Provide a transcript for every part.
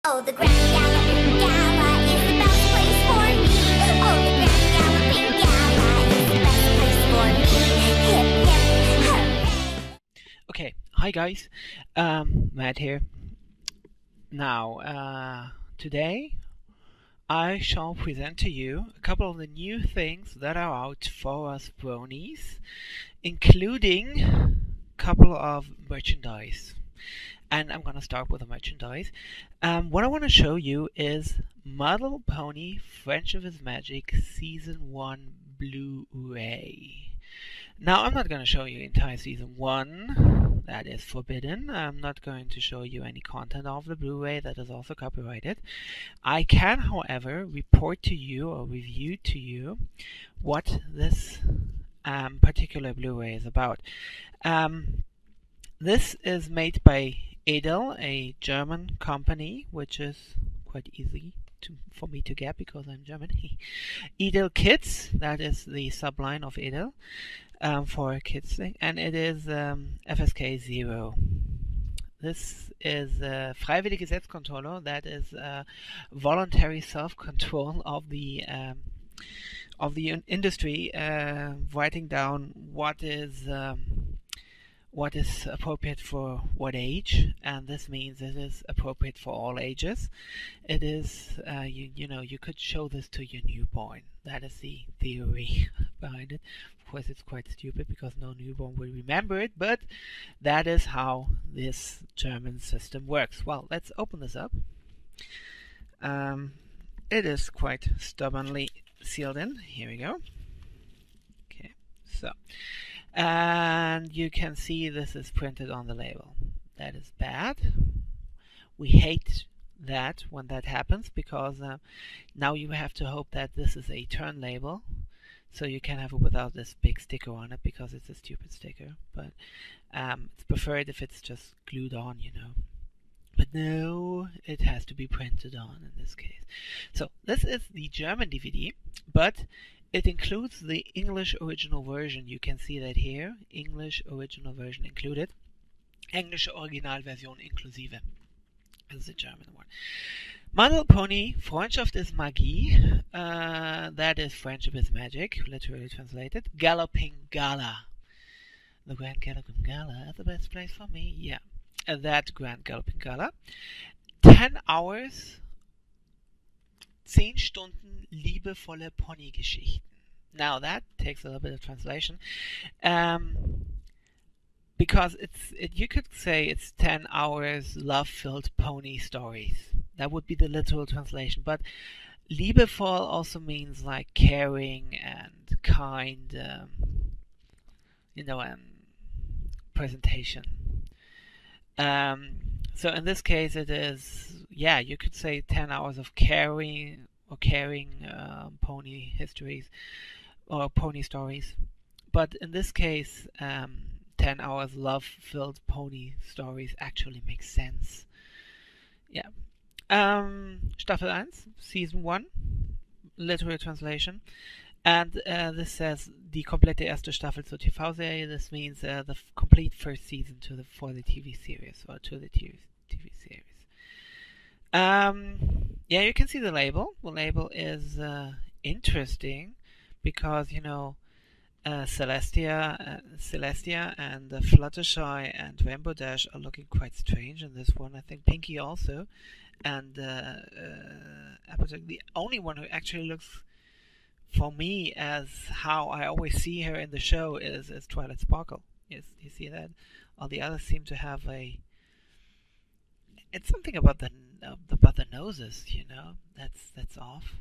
Oh, the Grand Galloping Gala is the best place for me. Oh, the Grand Galloping Gala is the best place for me. Hip, hip, hooray! Okay, hi guys, Matt here. Now, today I shall present to you a couple of the new things that are out for us Bronies, including a couple of merchandise. And I'm gonna start with the merchandise. What I want to show you is My Little Pony Friendship is Magic Season 1 Blu-Ray. Now, I'm not going to show you entire Season 1. That is forbidden. I'm not going to show you any content of the Blu-ray. That is also copyrighted. I can, however, report to you or review to you what this particular Blu-ray is about. This is made by Edel, a German company, which is quite easy for me to get because I'm German. Edel Kids, that is the subline of Edel for a kids thing, and it is FSK 0. This is freiwillige Selbstkontrolle, that is voluntary self-control of the industry, writing down what is appropriate for what age, and this means it is appropriate for all ages. It is, you could show this to your newborn. That is the theory behind it. Of course, it's quite stupid because no newborn will remember it, but that is how this German system works. Well, let's open this up. It is quite stubbornly sealed in. Here we go. Okay, so. And you can see this is printed on the label. That is bad. We hate that when that happens because now you have to hope that this is a turn label, so you can have it without this big sticker on it because it's a stupid sticker. But it's preferred if it's just glued on, But no, it has to be printed on in this case. So this is the German DVD, but it includes the English original version. You can see that here. English original version included. Englische Originalversion inklusive. This is the German one. My Little Pony, Freundschaft ist Magie. That is Friendship is Magic, literally translated. Galloping Gala. The Grand Galloping Gala is the best place for me. Yeah, that Grand Galloping Gala. 10 hours 10 Stunden liebevolle Ponygeschichten. Now that takes a little bit of translation, because you could say it's 10 hours love-filled pony stories. That would be the literal translation. But liebevoll also means like caring and kind, presentation. So in this case, it is, you could say 10 hours of caring pony histories or pony stories. But in this case, 10 hours love-filled pony stories actually makes sense. Yeah. Staffel 1, Season 1, literal translation. And this says die komplette erste Staffel zur TV-Serie. This means the complete first season for the TV series, or to the TV series. You can see the label. The label is interesting because, Celestia and Fluttershy and Rainbow Dash are looking quite strange in this one. I think Pinky also. And Applejack, the only one who actually looks for me as how I always see her in the show is Twilight Sparkle. Yes, you see that? All the others seem to have it's something about the noses, that's off.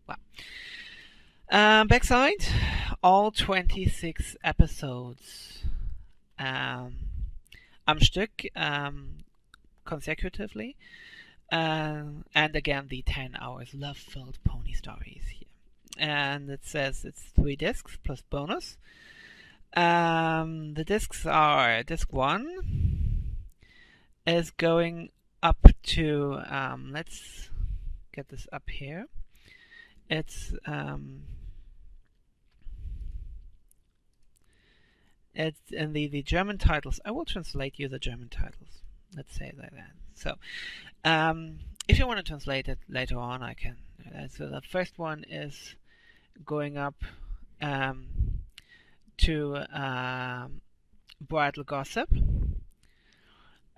Wow. Backside, all 26 episodes am Stück, consecutively, and again the 10 hours love-filled pony stories here. And it says it's 3 discs plus bonus. The discs are, disc 1 is going up to, let's get this up here. It's in the German titles. I will translate you the German titles. Let's say that. So if you want to translate it later on, I can. So the first one is going up to Bridal Gossip.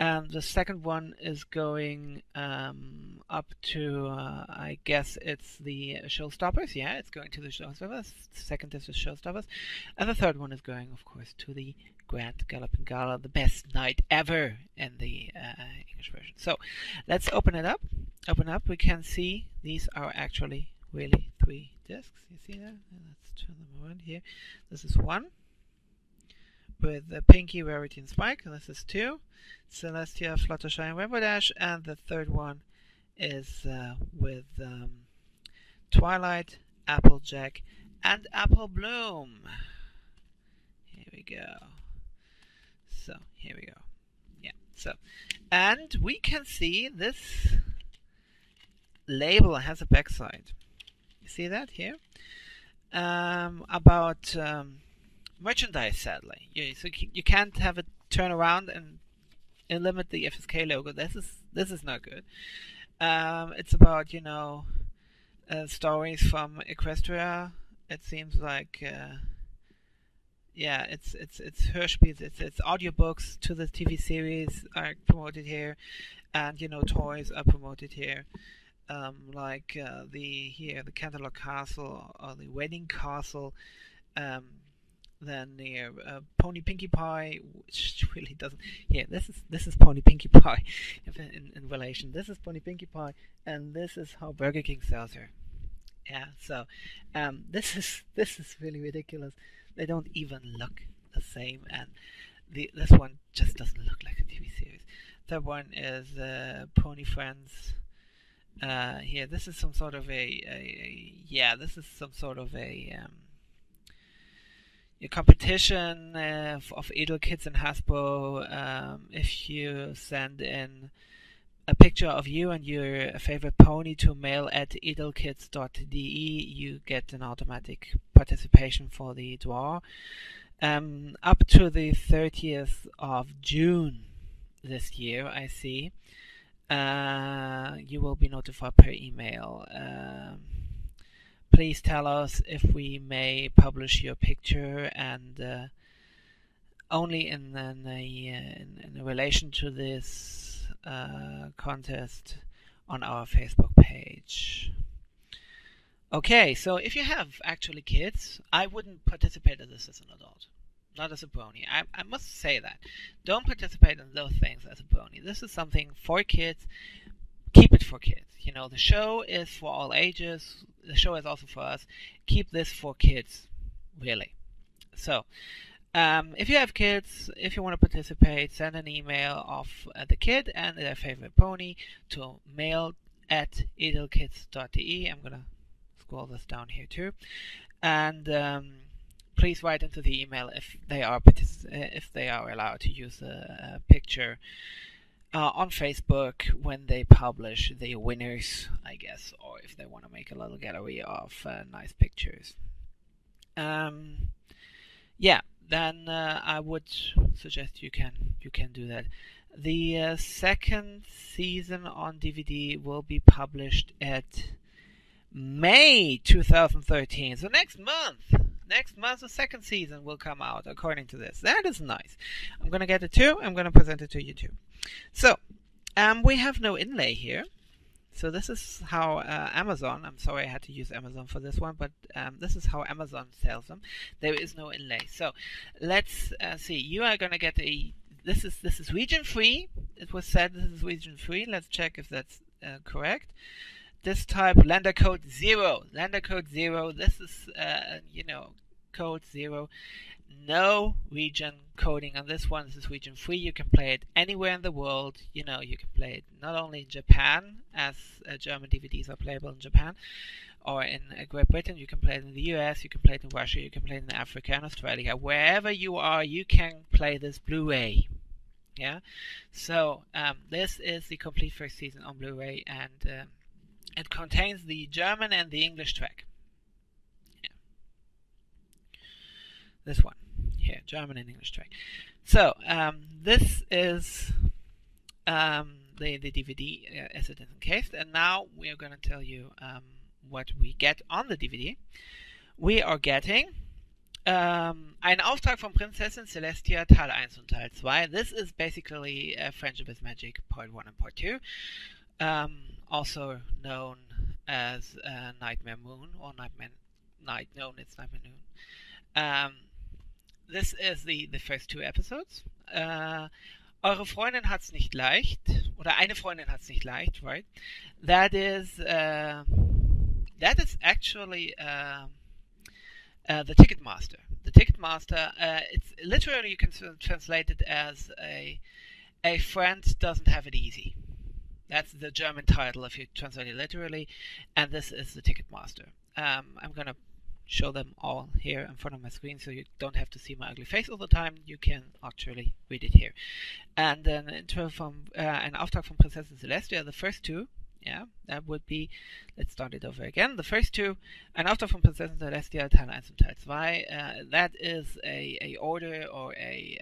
And the second one is going up to, I guess it's the Showstoppers. Yeah, it's going to the Showstoppers. The second is the Showstoppers. And the third one is going, of course, to the Grand Galloping Gala, the best night ever in the English version. So let's open it up. Open up. We can see these are actually really 3 discs. You see that? Let's turn them around here. This is 1 with the Pinky, Rarity, and Spike. And this is 2. Celestia, Fluttershy, and Rainbow Dash. And the third one is with Twilight, Applejack, and Apple Bloom. Here we go. So, here we go. Yeah, so. And we can see this label has a backside. You see that here? About merchandise, sadly. So you can't have it turn around and limit the FSK logo. This is not good. It's about, you know, stories from Equestria. It seems like yeah, it's Hörspiels, it's audiobooks to the TV series are promoted here, and, you know, toys are promoted here. Like the Canterlot Castle or the Wedding Castle, then the Pony Pinkie Pie, which really doesn't. Yeah, this is Pony Pinkie Pie in relation. This is Pony Pinkie Pie, and this is how Burger King sells her. Yeah, so this is really ridiculous. They don't even look the same, and this one just doesn't look like a TV series. That one is Pony Friends. Here, this is some sort of this is some sort of a competition of Edel Kids and Hasbro. If you send in a picture of you and your favorite pony to mail@edelkids.de, you get an automatic participation for the draw. Up to the 30th of June this year, I see. You will be notified per email. Please tell us if we may publish your picture, and only in relation to this contest on our Facebook page. Okay, so if you have actually kids, I wouldn't participate in this as an adult. Not as a brony. I must say that. Don't participate in those things as a brony. This is something for kids. Keep it for kids. You know, the show is for all ages. The show is also for us. Keep this for kids, really. So, if you have kids, if you want to participate, send an email of the kid and their favorite pony to mail@edelkids.de. I'm going to scroll this down here too. And please write into the email if they are allowed to use a picture on Facebook when they publish the winners, I guess, or if they want to make a little gallery of nice pictures. Yeah, then I would suggest you can do that. The second season on DVD will be published at May 2013. So next month, the second season will come out, according to this. That is nice. I'm going to get it too. I'm going to present it to you too. So, we have no inlay here. So this is how Amazon, I'm sorry I had to use Amazon for this one, but this is how Amazon sells them. There is no inlay. So, let's see. You are going to get this is region free. It was said this is region free. Let's check if that's correct. This type, lender code 0. Lender code 0. This is, code 0. No region coding on this one. This is region free. You can play it anywhere in the world. You know, you can play it not only in Japan, as German DVDs are playable in Japan, or in Great Britain. You can play it in the US. You can play it in Russia. You can play it in Africa and Australia. Wherever you are, you can play this Blu-ray. Yeah. So this is the complete first season on Blu-ray, and it contains the German and the English track. Yeah. This one here, German and English track. So this is the DVD as it is encased. And now we are going to tell you what we get on the DVD. We are getting einen Auftrag von Prinzessin Celestia Teil 1 und Teil 2. This is basically Friendship is Magic Part 1 and Part 2. Also known as Nightmare Moon or Nightmare Noon. This is the first 2 episodes. Eure Freundin hat's nicht leicht, oder eine Freundin hat's nicht leicht, right? That is actually the Ticketmaster. The Ticketmaster. It's literally, you can translate it as a friend doesn't have it easy. That's the German title if you translate it literally, and this is the Ticketmaster. I'm gonna show them all here in front of my screen, so you don't have to see my ugly face all the time. You can actually read it here. And an intro from an Auftrag von Prinzessin Celestia. The first 2, yeah, that would be. Let's start it over again. The first 2, an Auftrag von Prinzessin Celestia Teil 1 und Teil 2. That is a order or a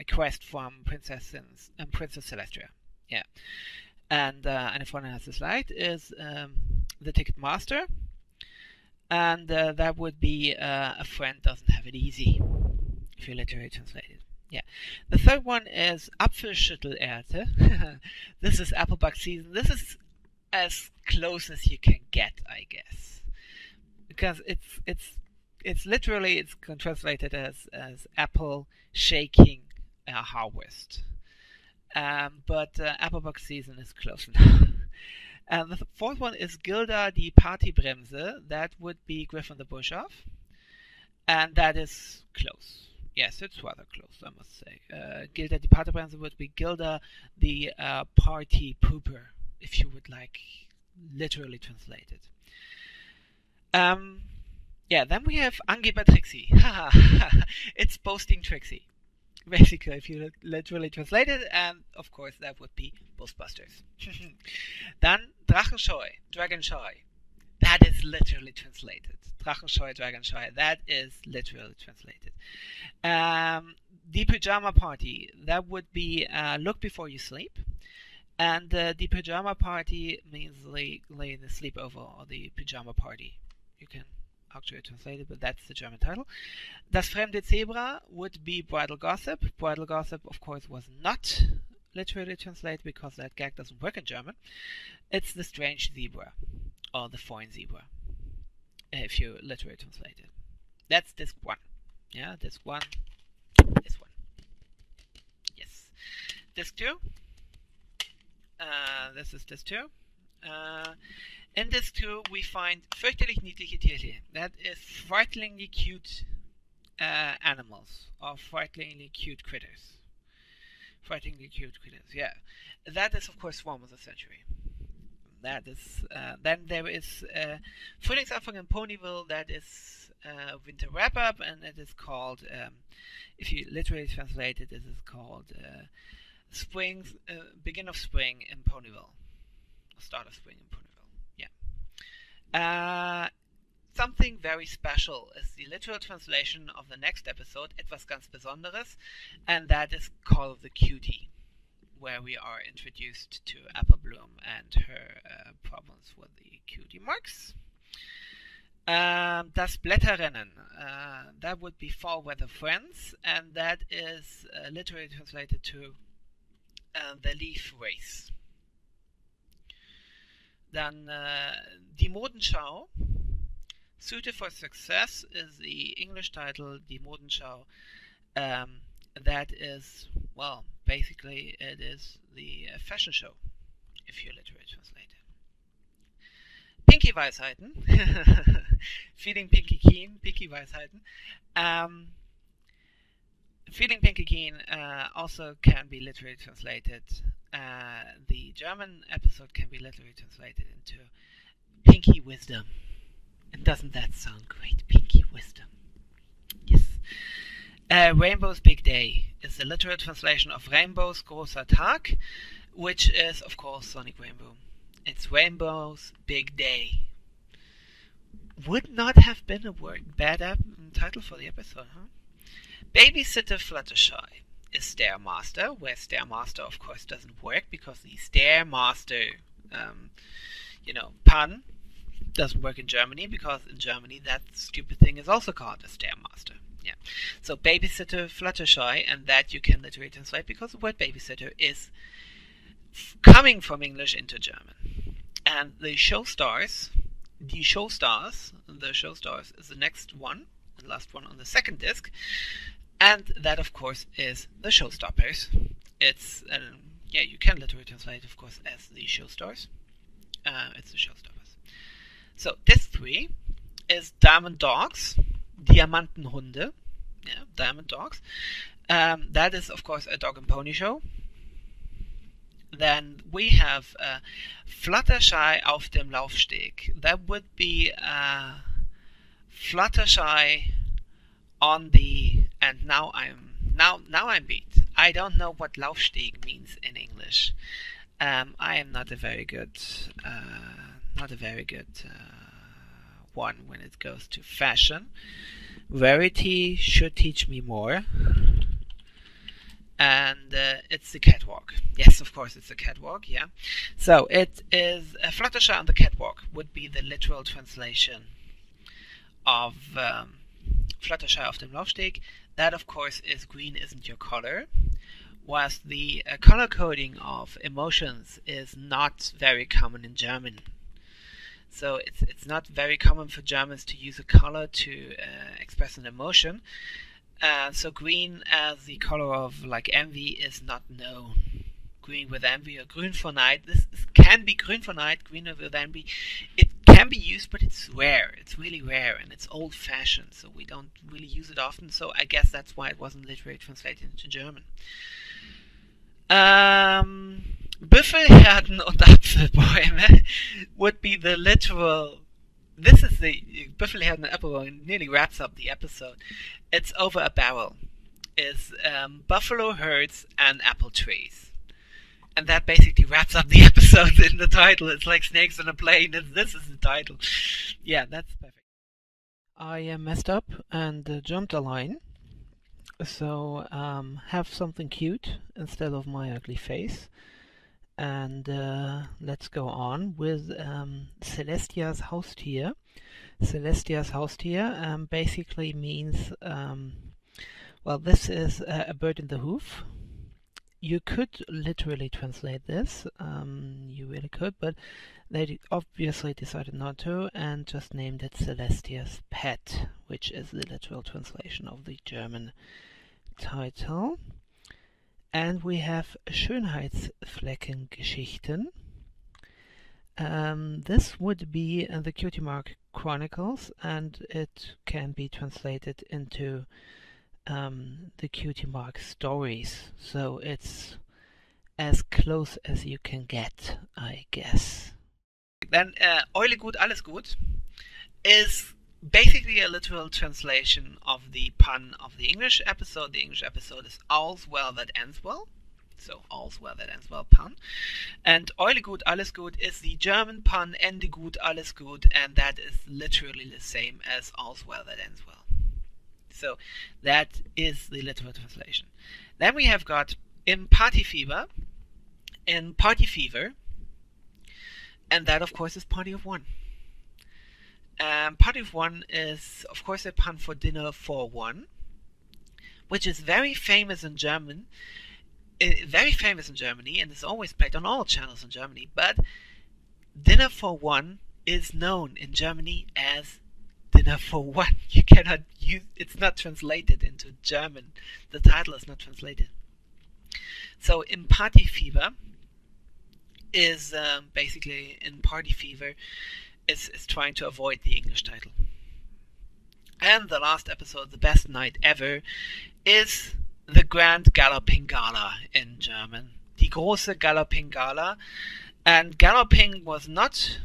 quest from Princess Celestia. Yeah, and Eine Freundin has this light is the Ticketmaster, and that would be a friend doesn't have it easy, if you literally translate it. Yeah, the third one is Apfelschüttelernte. This is Applebuck season. This is as close as you can get, I guess, because it's literally translated as apple shaking harvest. But Applebuck season is close enough. The fourth one is Gilda die Partybremse. That would be Griffin the Bush-Off. And that is close. Yes, it's rather close, I must say. Gilda die Partybremse would be Gilda the Party Pooper, if you would like literally translate it. Yeah, then we have Angeber Trixie. It's boasting Trixie. Basically, if you literally translate it, and of course that would be Ghostbusters. Then Drachenscheu, Dragon Scheu. That is literally translated. Drachenscheu, Dragon Scheu. That is literally translated. The Pyjama Party. That would be Look Before You Sleep. And the Pyjama Party means the sleepover or the Pyjama Party. You can actually translated, but that's the German title. Das fremde Zebra would be Bridal Gossip. Bridal Gossip, of course, was not literally translated because that gag doesn't work in German. It's the strange zebra or the foreign zebra, if you literally translate it. That's disc 1. Yeah, disc 1. This one. Yes. Disc 2. This is disc 2. In this 2, we find fürchterlich niedliche Tierchen. That is frighteningly cute animals, or frighteningly cute critters. Frighteningly cute critters, yeah. That is, of course, Swarm of the Century. That is, then there is Frühlingsanfang in Ponyville. That is Winter Wrap-Up, and it is called, if you literally translate it, it is called Begin of Spring in Ponyville. Or Start of Spring in Ponyville. Something very special is the literal translation of the next episode, Etwas ganz Besonderes, and that is Call of the Cutie, where we are introduced to Apple Bloom and her problems with the cutie marks. Das Blätterrennen, that would be Fall Weather Friends, and that is literally translated to the leaf race. Dann Die Modenschau. Suited for Success is the English title, Die Modenschau. That is, well, basically it is the fashion show, if you literally translate it. Pinky Weisheiten. Feeling Pinky Keen, Pinky Weisheiten. Feeling Pinky Keen also can be literally translated. The German episode can be literally translated into Pinky Wisdom. And doesn't that sound great? Pinky Wisdom. Yes. Rainbow's Big Day is the literal translation of Rainbow's großer Tag, which is, of course, Sonic Rainbow. It's Rainbow's Big Day. Would not have been a bad title for the episode, huh? Babysitter Fluttershy is Stairmaster, where Stairmaster of course doesn't work because the Stairmaster pun doesn't work in Germany, because in Germany that stupid thing is also called a Stairmaster. Yeah. So babysitter, Fluttershy, and that you can literally translate because the word babysitter is coming from English into German. And the Showstars is the next one, the last one on the second disc, and that of course is the Showstoppers. It's you can literally translate of course as the Showstars. It's the Showstoppers. So disc 3 is Diamond Dogs, Diamantenhunde, Diamond Dogs. That is of course a dog and pony show. Then we have Fluttershy auf dem Laufsteg. That would be Fluttershy on the, and now I'm beat. I don't know what Laufsteg means in English. I am not a very good one when it goes to fashion. Verity should teach me more. And it's the catwalk. Yes, of course, it's a catwalk. Yeah. So it is Fluttershy on the catwalk would be the literal translation of Fluttershy auf dem Laufsteg. That, of course, is green isn't your color. Whilst the color coding of emotions is not very common in German. So it's not very common for Germans to use a color to express an emotion. So green as the color of like envy is not known. Green with envy or grün vor Neid. This can be grün vor Neid, green with envy. It can be used, but it's rare. It's really rare, and it's old-fashioned, so we don't really use it often. So I guess that's why it wasn't literally translated into German. Büffelherden und Apfelbäume would be the literal. This is the Büffelherden and Apfelbäume nearly wraps up the episode. It's over a barrel. Is buffalo herds and apple trees. And that basically wraps up the episode in the title. It's like snakes on a plane. This is the title. Yeah, that's perfect. I messed up and jumped a line. So have something cute instead of my ugly face. And let's go on with Celestia's Haustier. Celestia's Haustier basically means, well, this is a bird in the hoof. You could literally translate this, you really could, but they obviously decided not to and just named it Celestia's Pet, which is the literal translation of the German title. And we have Schönheitsfleckengeschichten. This would be the Cutie Mark Chronicles, and it can be translated into the Cutie Mark Stories. So it's as close as you can get, I guess. Then Eule gut, alles gut is basically a literal translation of the pun of the English episode. The English episode is All's Well That Ends Well. So All's Well That Ends Well pun. And Eule gut, alles gut is the German pun Ende gut, alles gut, and that is literally the same as All's Well That Ends Well. So that is the literal translation. Then we have got in Party Fever, and that of course is Party of One. Party of One is of course a pun for dinner for one, which is very famous in Germany, and is always played on all channels in Germany. But dinner for one is known in Germany as dinner for one. You cannot use, it's not translated into German. The title is not translated. So in Party Fever is basically in Party Fever is trying to avoid the English title. And the last episode, The Best Night Ever, is the Grand Galloping Gala in German. Die große Galloping Gala. And galloping was not,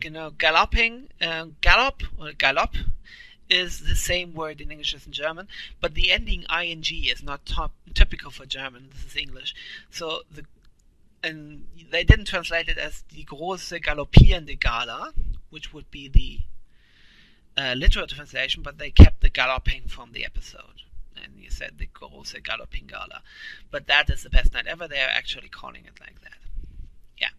galloping, gallop or gallop is the same word in English as in German, but the ending ing is not typical for German. This is English. So and they didn't translate it as die große galoppierende Gala, which would be the literal translation, but they kept the galloping from the episode. and you said the große Galloping Gala. But that is the best night ever. They are actually calling it like that. Yeah.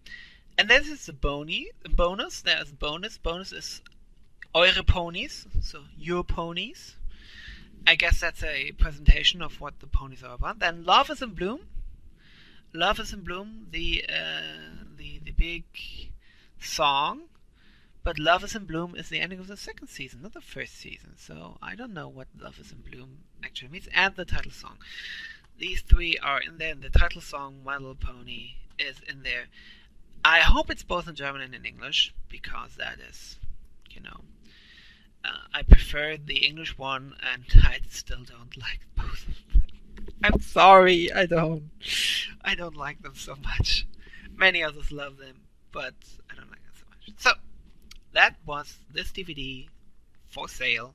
And this is the bonus. There's bonus. Bonus is eure ponies, so your ponies. I guess that's a presentation of what the ponies are about. Then Love is in Bloom. Love is in Bloom, the big song. But Love is in Bloom is the ending of the second season, not the first season. So I don't know what Love is in Bloom actually means. And the title song. These three are in there. And the title song, My Little Pony, is in there. I hope it's both in German and in English, because that is, you know, I prefer the English one, and I still don't like both of them. I'm sorry, I don't like them so much. Many others love them, but I don't like them so much. So, that was this DVD for sale.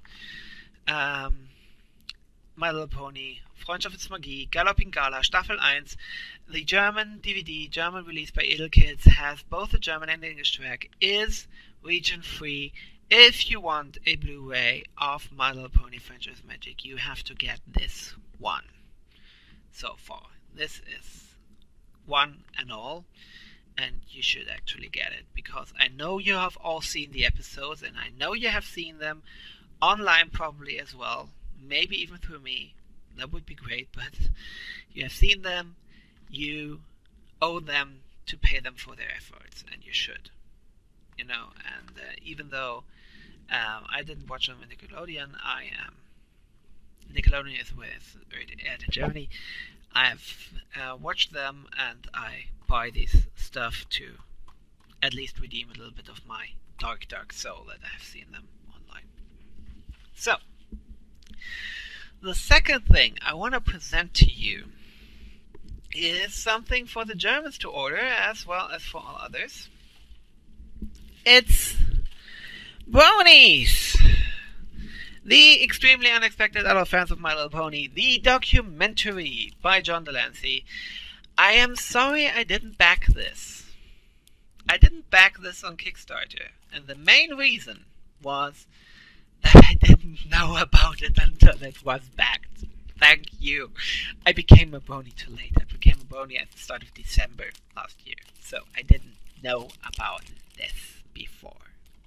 My Little Pony, Freundschaft ist Magie, Galloping Gala, Staffel 1. The German DVD, German release by Edelkids, has both the German and the English track, is region free. If you want a Blu-ray of My Little Pony Friendship is Magic, you have to get this one. So far, this is one and all, and you should actually get it, because I know you have all seen the episodes, and I know you have seen them online probably as well, maybe even through me. That would be great, but you have seen them, you owe them to pay them for their efforts, and you should. You know, and even though I didn't watch them in Nickelodeon, Nickelodeon is with aired in Germany. I've watched them, and I buy this stuff to at least redeem a little bit of my dark soul that I have seen them online. So, the second thing I want to present to you is something for the Germans to order, as well as for all others. It's Bronies! The extremely unexpected adult fans of My Little Pony, the documentary by John Delancey. I am sorry I didn't back this. I didn't back this on Kickstarter, and the main reason was that I didn't know about it until it was backed. Thank you. I became a Brony too late. I became a Brony at the start of December last year, so I didn't know about this before.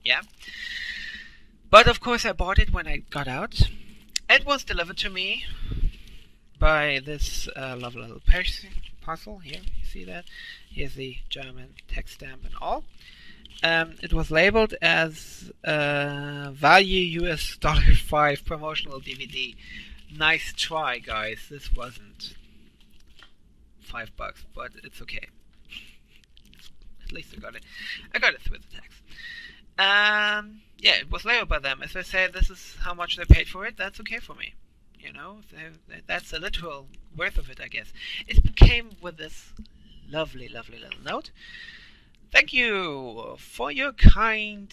Yeah? But of course I bought it when I got out. It was delivered to me by this lovely little parcel here. You see that? Here's the German text stamp and all. It was labeled as value $5 promotional DVD. Nice try, guys. This wasn't $5, but it's okay. At least I got it. I got it through the tax. Yeah, it was labeled by them. If they say this is how much they paid for it, that's okay for me. You know, that's a literal worth of it, I guess. It came with this lovely, lovely little note. Thank you for your kind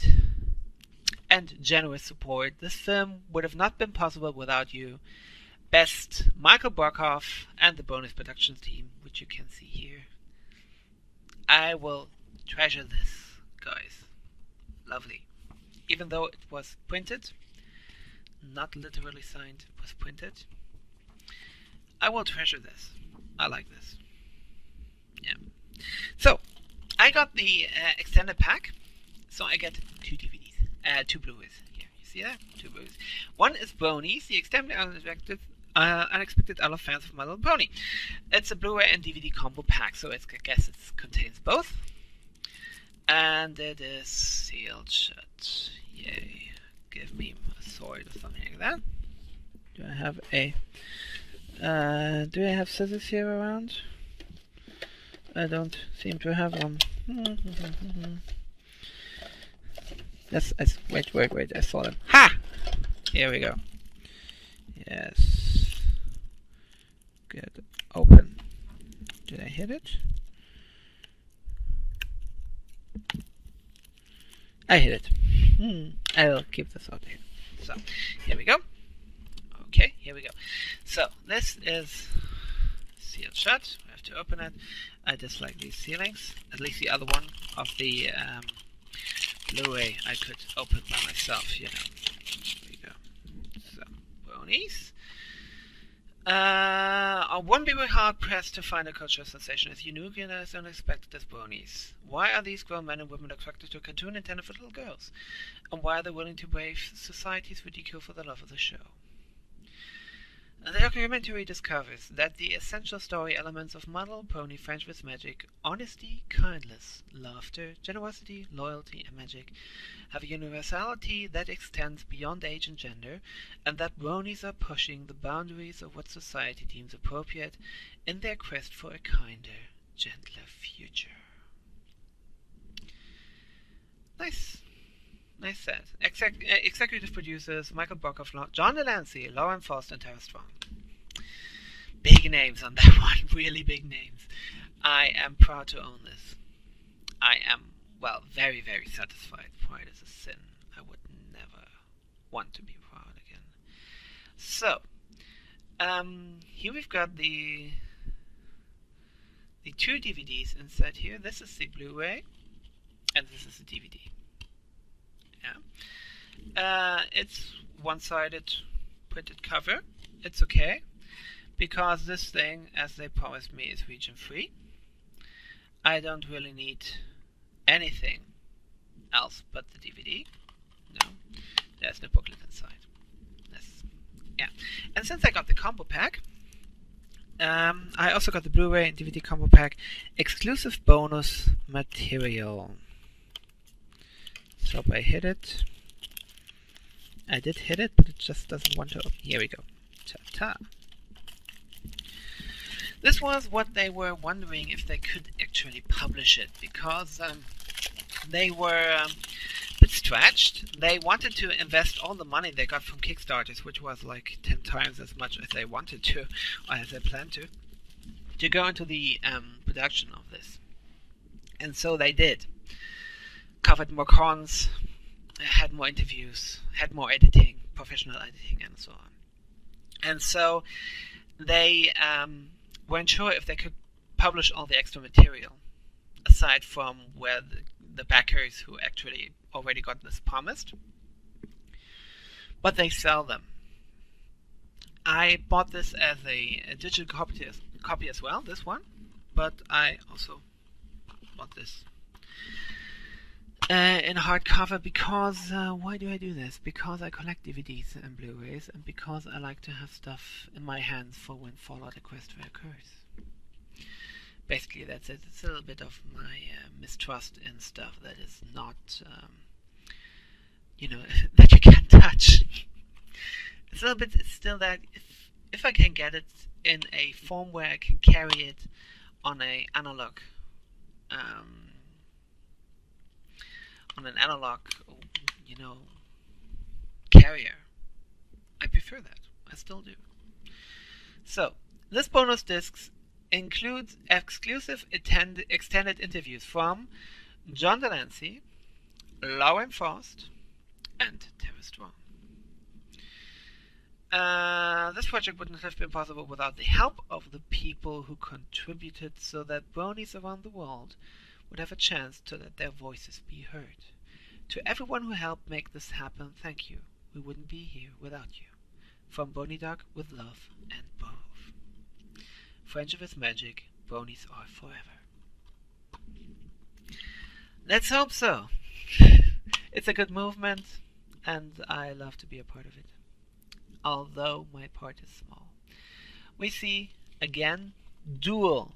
and generous support. This film would have not been possible without you. Best, Michael Barkhoff and the Bronies production team, which you can see here. I will treasure this, guys. Lovely. Even though it was printed, not literally signed, it was printed. I will treasure this. I like this. Yeah. So, I got the extended pack. So I get 2 DVDs, 2 Blu-rays. Here, you see that? 2 Blu-rays. One is Bronies, the extended unexpected adult fans of My Little Pony. It's a Blu-ray and DVD combo pack, so I guess it contains both. And it is sealed shut. Yay. Give me a sword or something like that. Do I have do I have scissors here around? I don't seem to have them. Yes, wait, I saw them. Ha! Here we go. Yes. Good. Open. Did I hit it? I hit it. I will keep this out here. So, here we go. Okay, here we go. So, this is sealed shut. I have to open it. I dislike these sealings. At least the other one of the Blu-ray I could open by myself, you know. There we go. So, Bronies. One people hard pressed to find a cultural sensation as unique and as unexpected as Bronies. Why are these grown men and women attracted to a cartoon intended for little girls? And why are they willing to brave society's ridicule for the love of the show? The documentary discovers that the essential story elements of model pony French with magic, honesty, kindness, laughter, generosity, loyalty, and magic have a universality that extends beyond age and gender, and that bronies are pushing the boundaries of what society deems appropriate in their quest for a kinder, gentler future. Nice. Nice set. Executive producers Michael Brockhoff, John Delancey, Lauren Faust, and Tara Strong. Big names on that one, really big names. I am proud to own this. I am, well, very, very satisfied. Pride is a sin. I would never want to be proud again. So, here we've got the two DVDs inside here. This is the Blu-ray, and this is the DVD. Yeah. It's one-sided printed cover. It's okay, because this thing, as they promised me, is region-free. I don't really need anything else but the DVD. No, there's no booklet inside. Yeah. And since I got the combo pack, I also got the Blu-ray and DVD combo pack exclusive bonus material. So I hit it. I did hit it, but it just doesn't want to open. Here we go. Ta-ta. This was what they were wondering if they could actually publish it, because they were a bit stretched. They wanted to invest all the money they got from Kickstarters, which was like 10 times as much as they wanted to, or as they planned to go into the production of this. And so they did. Covered more cons, had more interviews, had more editing, professional editing, and so on. And so they weren't sure if they could publish all the extra material, aside from where the backers who actually already got this promised. But they sell them. I bought this as a digital copy as well, this one, but I also bought this in hardcover because, why do I do this? Because I collect DVDs and Blu-rays, and because I like to have stuff in my hands for when Fallout: A Quest occurs. Basically, that's it. It's a little bit of my mistrust in stuff that is not, that you can't touch. It's a little bit still that if I can get it in a form where I can carry it on a analog, carrier, I prefer that. I still do. So, this bonus disc includes exclusive extended interviews from John Delancey, Lauren Faust, and Tara Strong. This project wouldn't have been possible without the help of the people who contributed so that bronies around the world would have a chance to let their voices be heard. To everyone who helped make this happen, thank you. We wouldn't be here without you. From Brony Dog, with love and both. Friendship is magic, bronies are forever. Let's hope so. It's a good movement, and I love to be a part of it. Although my part is small. We see, again, dual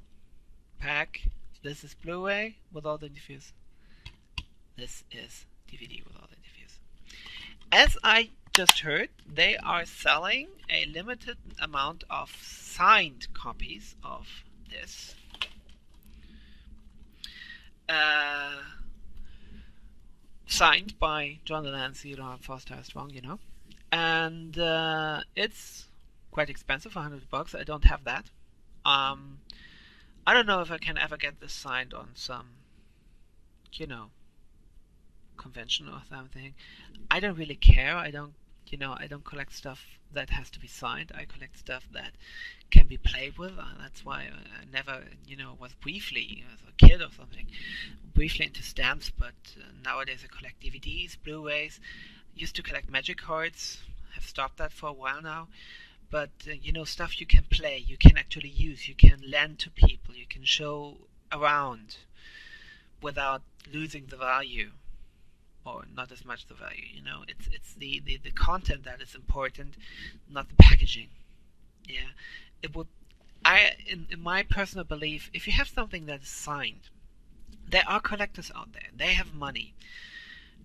pack. This is Blu-ray with all the interviews. This is DVD with all the interviews. As I just heard, they are selling a limited amount of signed copies of this. Signed by John Delancey, Lauren Faust, Tara Strong, And it's quite expensive, $100. I don't have that. I don't know if I can ever get this signed on some, convention or something. I don't really care. I don't collect stuff that has to be signed. I collect stuff that can be played with. That's why I never, was briefly, as a kid or something, briefly into stamps, but nowadays I collect DVDs, Blu-rays. Used to collect magic cards. Have stopped that for a while now. but you know, stuff you can play, you can actually use, you can lend to people, you can show around without losing the value, or not as much the value. You know, it's the content that is important, not the packaging. Yeah, it would. In my personal belief, if you have something that is signed, there are collectors out there. They have money.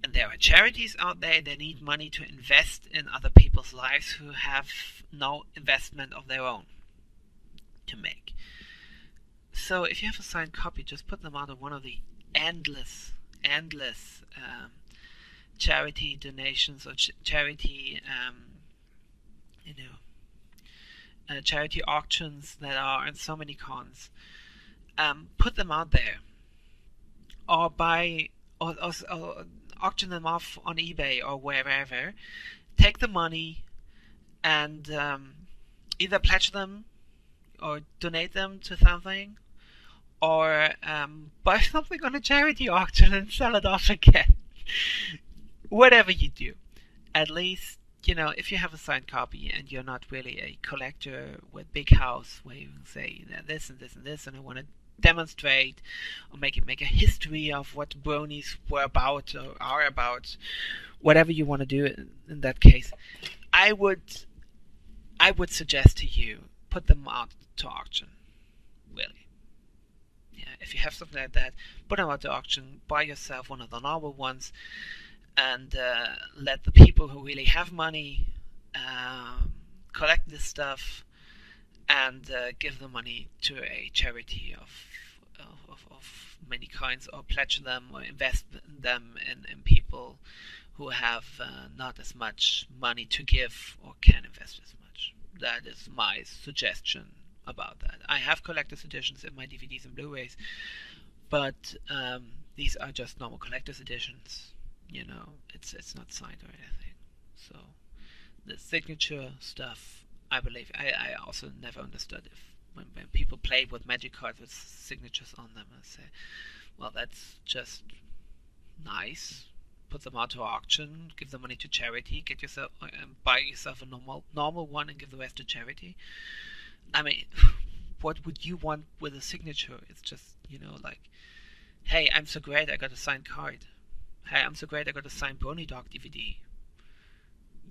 And there are charities out there that need money to invest in other people's lives who have no investment of their own to make. So if you have a signed copy, just put them out of one of the endless charity donations or charity, charity auctions that are in so many cons. Put them out there, or buy or auction them off on eBay or wherever. Take the money and either pledge them or donate them to something, or buy something on a charity auction and sell it off again. Whatever you do, at least, you know, if you have a signed copy and you're not really a collector with big house where you can say this and this and this, and I want to demonstrate or make a history of what Bronies were about or are about, whatever you want to do in that case, I would suggest to you, put them out to auction. Really, yeah, if you have something like that, put them out to auction, buy yourself one of the normal ones, and let the people who really have money collect this stuff and give the money to a charity of many kinds, or pledge them or invest them in people who have not as much money to give or can invest as much. That is my suggestion about that. I have collector's editions in my DVDs and Blu-rays, but these are just normal collector's editions. You know, it's not signed or anything. So the signature stuff, I believe, I also never understood when people play with magic cards with signatures on them and say, well, that's just nice. Put them out to auction, give the money to charity, get yourself buy yourself a normal one and give the rest to charity. I mean, what would you want with a signature? It's just, you know, like, hey, I'm so great, I got a signed card. Hey, I'm so great, I got a signed Brony Dog DVD.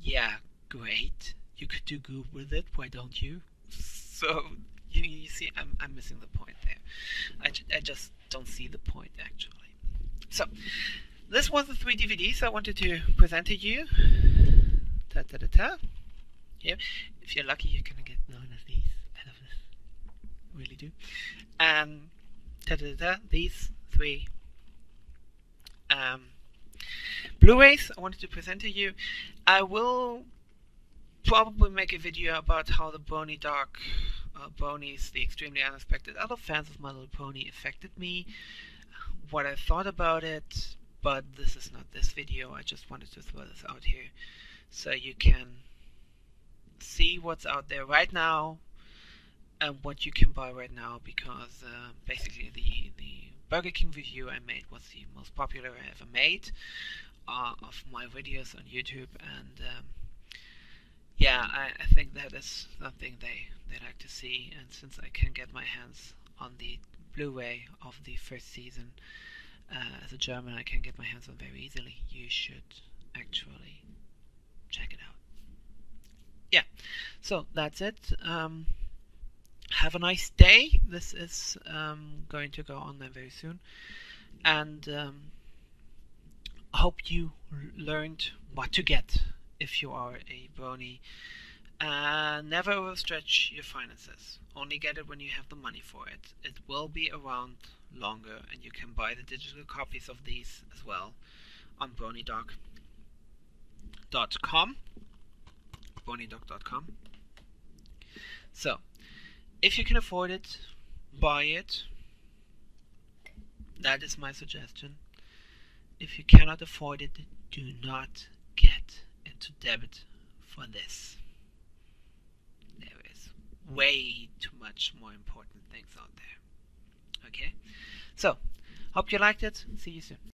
Yeah, great. You could do good with it, why don't you? So, you see, I'm missing the point there. I just don't see the point, actually. So, this was the 3 DVDs I wanted to present to you. Ta-ta-ta-ta. Here. If you're lucky, you're gonna get none of these out of this. Really do. Ta-ta-ta-ta. These 3 Blu-rays I wanted to present to you. I will probably make a video about how the Brony Dog, Bronies, the extremely unexpected other fans of My Little Pony affected me, what I thought about it, but this is not this video. I just wanted to throw this out here so you can see what's out there right now and what you can buy right now, because basically the Burger King review I made was the most popular I ever made of my videos on YouTube, and yeah, I think that is something they like to see, and since I can get my hands on the Blu-ray of the first season, as a German I can get my hands on very easily, you should actually check it out. Yeah, so that's it. Have a nice day. This is going to go on there very soon, and I hope you learned what to get if you are a Brony. Never overstretch your finances. Only get it when you have the money for it. It will be around longer, and you can buy the digital copies of these as well on BronyDog.com. BronyDog.com. So, if you can afford it, buy it. That is my suggestion. If you cannot afford it, do not get into debt for this. There is way too much more important things out there. Okay? So, hope you liked it. See you soon.